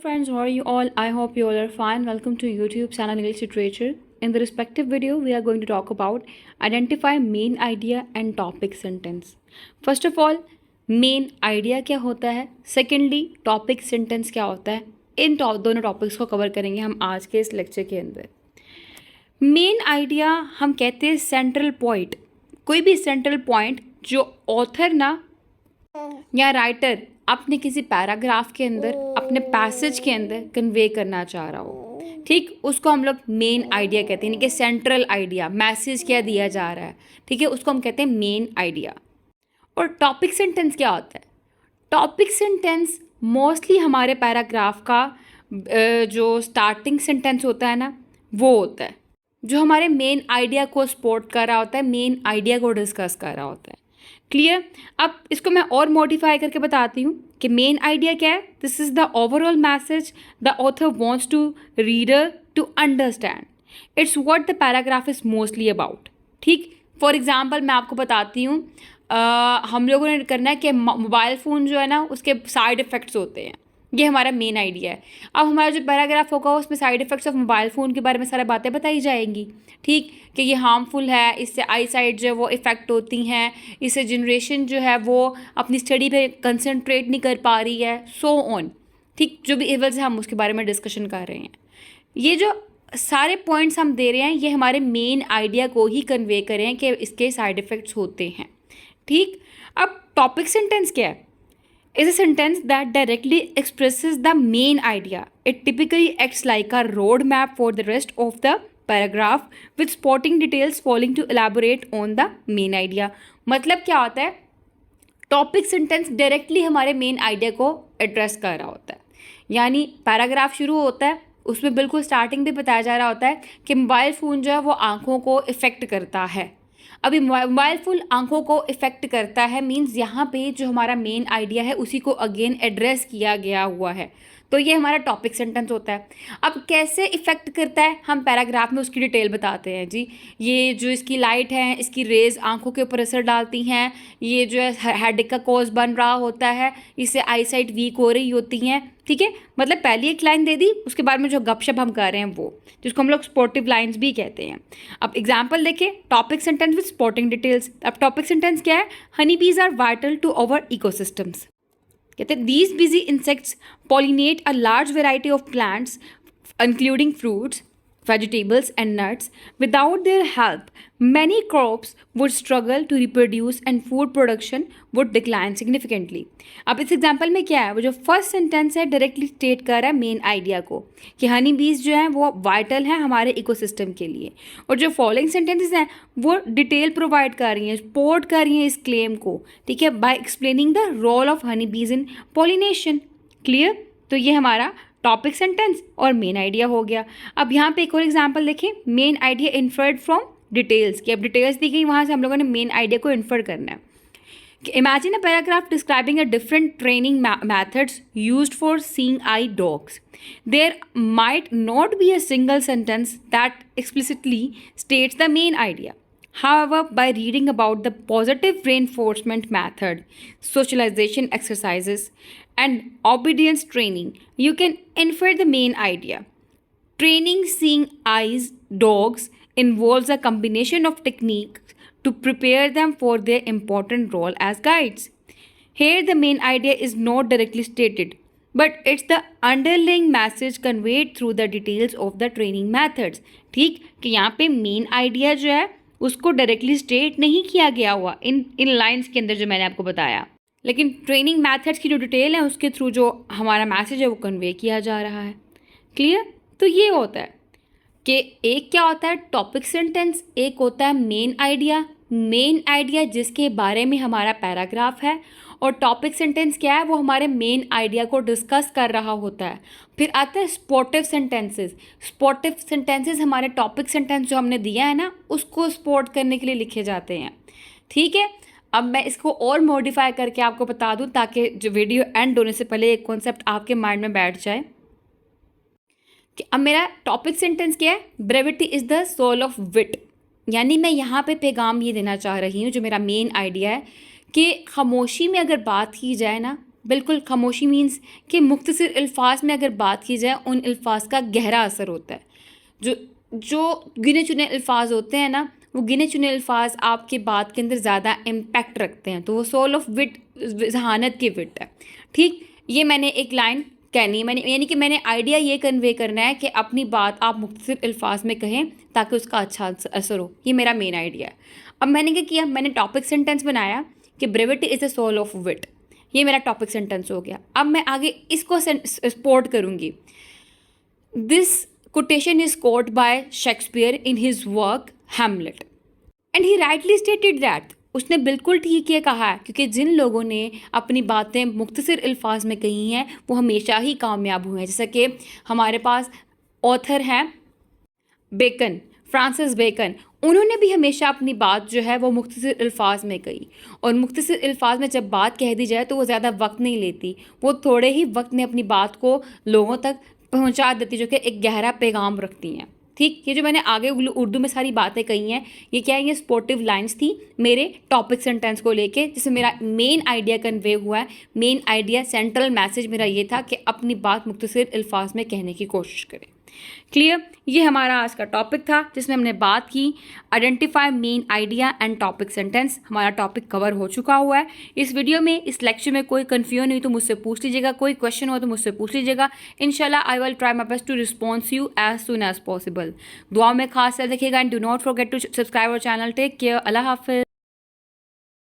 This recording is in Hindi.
Friends, how are you all? I hope you all are fine. Welcome to YouTube channel English Literature. In the respective video, we are going to talk about identify main idea and topic sentence. First of all, main idea क्या होता है? Secondly, topic sentence क्या होता है? इन दोनों टॉपिक्स को कवर करेंगे हम आज के इस लेक्चर के अंदर. मेन आइडिया हम कहते हैं सेंट्रल पॉइंट, कोई भी सेंट्रल पॉइंट जो ऑथर ना या राइटर अपने किसी पैराग्राफ के अंदर, अपने पैसेज के अंदर कन्वे करना चाह रहा हो, ठीक, उसको हम लोग मेन आइडिया कहते हैं. यानी कि सेंट्रल आइडिया, मैसेज क्या दिया जा रहा है, ठीक है, उसको हम कहते हैं मेन आइडिया. और टॉपिक सेंटेंस क्या होता है? टॉपिक सेंटेंस मोस्टली हमारे पैराग्राफ का जो स्टार्टिंग सेंटेंस होता है ना, वो होता है जो हमारे मेन आइडिया को सपोर्ट कर रहा होता है, मेन आइडिया को डिस्कस कर रहा होता है. क्लियर? अब इसको मैं और मॉडिफाई करके बताती हूँ कि मेन आइडिया क्या है. This is the overall message the author wants to reader to understand. It's what the paragraph is mostly about. ठीक, फॉर एग्जांपल मैं आपको बताती हूँ, हम लोगों ने करना है कि मोबाइल फ़ोन जो है ना, उसके साइड इफ़ेक्ट्स होते हैं. ये हमारा मेन आइडिया है. अब हमारा जो पैराग्राफ होगा उसमें side effects of mobile phone के बारे में सारी बातें बताई जाएंगी. ठीक, कि ये हार्मफुल है, इससे आई साइट जो है वो इफ़ेक्ट होती हैं, इससे जनरेशन जो है वो अपनी स्टडी पे कंसंट्रेट नहीं कर पा रही है, सो ऑन. ठीक, जो भी इवल्स है हम उसके बारे में डिस्कशन कर रहे हैं. ये जो सारे पॉइंट्स हम दे रहे हैं ये हमारे मेन आइडिया को ही कन्वे करें कि इसके साइड इफ़ेक्ट्स होते हैं. ठीक, अब टॉपिक सेंटेंस क्या है? is a sentence that directly expresses the main idea. It typically acts like a roadmap for the rest of the paragraph with supporting details following to elaborate on the main idea. मतलब क्या होता है? टॉपिक सेंटेंस डायरेक्टली हमारे मेन आइडिया को एड्रेस कर रहा होता है. यानी पैराग्राफ शुरू होता है, उसमें बिल्कुल स्टार्टिंग भी बताया जा रहा होता है कि मोबाइल फ़ोन जो है वो आँखों को इफ़ेक्ट करता है. अभी मोबाइल फ़ोन आंखों को इफ़ेक्ट करता है मींस यहाँ पे जो हमारा मेन आइडिया है उसी को अगेन एड्रेस किया गया हुआ है. तो ये हमारा टॉपिक सेंटेंस होता है. अब कैसे इफ़ेक्ट करता है हम पैराग्राफ में उसकी डिटेल बताते हैं जी. ये जो इसकी लाइट है, इसकी रेज़ आंखों के ऊपर असर डालती हैं, ये जो है हेडेक का कॉज बन रहा होता है, इससे आई साइट वीक हो रही होती हैं. ठीक है, मतलब पहली एक लाइन दे दी, उसके बाद में जो गपशप हम कर रहे हैं वो, जिसको हम लोग स्पोर्टिव लाइन्स भी कहते हैं. अब एग्जाम्पल देखें, topic sentence with sporting details. अब टॉपिक सेंटेंस क्या है? Honey bees are vital to our ecosystems. कहते हैं these busy insects pollinate a large variety of plants including fruits, vegetables and nuts. Without their help, many crops would struggle to reproduce and food production would decline significantly. अब इस एग्जाम्पल में क्या है? वो जो फर्स्ट सेंटेंस है डायरेक्टली स्टेट कर रहा है मेन आइडिया को कि हनी बीज जो है वो वाइटल है हमारे इकोसिस्टम के लिए. और जो फॉलोइंग सेंटेंसेस हैं वो डिटेल प्रोवाइड कर रही हैं, सपोर्ट कर रही हैं इस क्लेम को. ठीक है, by explaining the role of honey bees in pollination. Clear? तो ये हमारा टॉपिक सेंटेंस और मेन आइडिया हो गया. अब यहाँ पे एक और एग्जांपल देखें, main idea inferred from details की. अब डिटेल्स दी गई, वहाँ से हम लोगों ने मेन आइडिया को इन्फर करना है. Imagine a paragraph describing a different training methods used for seeing eye dogs. There might not be a single sentence that explicitly states the main idea. However, by reading about the positive reinforcement method, socialization exercises, and obedience training, you can infer the main idea. Training seeing eyes dogs involves a combination of techniques to prepare them for their important role as guides. Here, the main idea is not directly stated, but it's the underlying message conveyed through the details of the training methods. ठीक कि यहाँ पे मेन आइडिया जो है उसको डायरेक्टली स्टेट नहीं किया गया हुआ इन लाइंस के अंदर जो मैंने आपको बताया, लेकिन ट्रेनिंग मेथड्स की जो डिटेल है उसके थ्रू जो हमारा मैसेज है वो कन्वे किया जा रहा है. क्लियर? तो ये होता है कि एक क्या होता है टॉपिक सेंटेंस, एक होता है मेन आइडिया. मेन आइडिया जिसके बारे में हमारा पैराग्राफ है, और टॉपिक सेंटेंस क्या है? वो हमारे मेन आइडिया को डिस्कस कर रहा होता है. फिर आता है स्पोर्टिव सेंटेंसेस. स्पोर्टिव सेंटेंसेस हमारे टॉपिक सेंटेंस जो हमने दिया है ना उसको सपोर्ट करने के लिए लिखे जाते हैं. ठीक है, अब मैं इसको और मॉडिफाई करके आपको बता दूं ताकि जो वीडियो एंड होने से पहले एक कॉन्सेप्ट आपके माइंड में बैठ जाए कि अब मेरा टॉपिक सेंटेंस क्या है? Brevity is the soul of wit. यानी मैं यहाँ पे पैगाम ये देना चाह रही हूँ, जो मेरा मेन आइडिया है कि खामोशी में अगर बात की जाए ना बिल्कुल, खामोशी मीन्स कि मुख्तसर अल्फाज में अगर बात की जाए उन अल्फाज का गहरा असर होता है। जो जो गिने चुने अल्फाज होते हैं ना, वो गिने चुने अल्फाज आपके बात के अंदर ज़्यादा इम्पैक्ट रखते हैं, तो वो सोल ऑफ विट, जहानत की विट है। ठीक, ये मैंने एक लाइन कहनी है, मैंने यानी कि मैंने आइडिया ये कन्वे करना है कि अपनी बात आप मुख्तसर अल्फाज में कहें ताकि उसका अच्छा असर हो। ये मेरा मेन आइडिया है। अब मैंने क्या किया, मैंने टॉपिक सेंटेंस बनाया कि brevity is the soul of wit. ये मेरा टॉपिक सेंटेंस हो गया। अब मैं आगे इसको सपोर्ट करूँगी। This quotation is quoted by Shakespeare in his work Hamlet. And he rightly stated that. उसने बिल्कुल ठीक ये कहा है, क्योंकि जिन लोगों ने अपनी बातें मुख्तसर अल्फाज में कही हैं वो हमेशा ही कामयाब हुए हैं। जैसा कि हमारे पास ऑथर हैं बेकन, फ्रांसिस बेकन, उन्होंने भी हमेशा अपनी बात जो है वो मुख्तसर अल्फाज में कही। और मुख्तसर अल्फाज में जब बात कह दी जाए तो वो ज़्यादा वक्त नहीं लेती, वो थोड़े ही वक्त में अपनी बात को लोगों तक पहुंचा देती, जो कि एक गहरा पैगाम रखती हैं। ठीक, ये जो मैंने आगे उर्दू में सारी बातें कही हैं, ये क्या है, ये स्पोर्टिव लाइंस थी मेरे टॉपिक सेंटेंस को लेके, जिसमें मेरा मेन आइडिया कन्वे हुआ है। मेन आइडिया, सेंट्रल मैसेज मेरा ये था कि अपनी बात मुख्तसर अल्फाज में कहने की कोशिश करें। क्लियर, ये हमारा आज का टॉपिक था जिसमें हमने बात की identify main idea and topic sentence. हमारा टॉपिक कवर हो चुका हुआ है इस वीडियो में। इस लेक्चर में कोई कन्फ्यूजन हुई तो मुझसे पूछ लीजिएगा, कोई क्वेश्चन हो तो मुझसे पूछ लीजिएगा। इंशाल्लाह I will try my best to response you as soon as possible. दुआ में खास याद रखिएगा and do not forget to subscribe our channel. Take care, अल्लाह हाफिज़।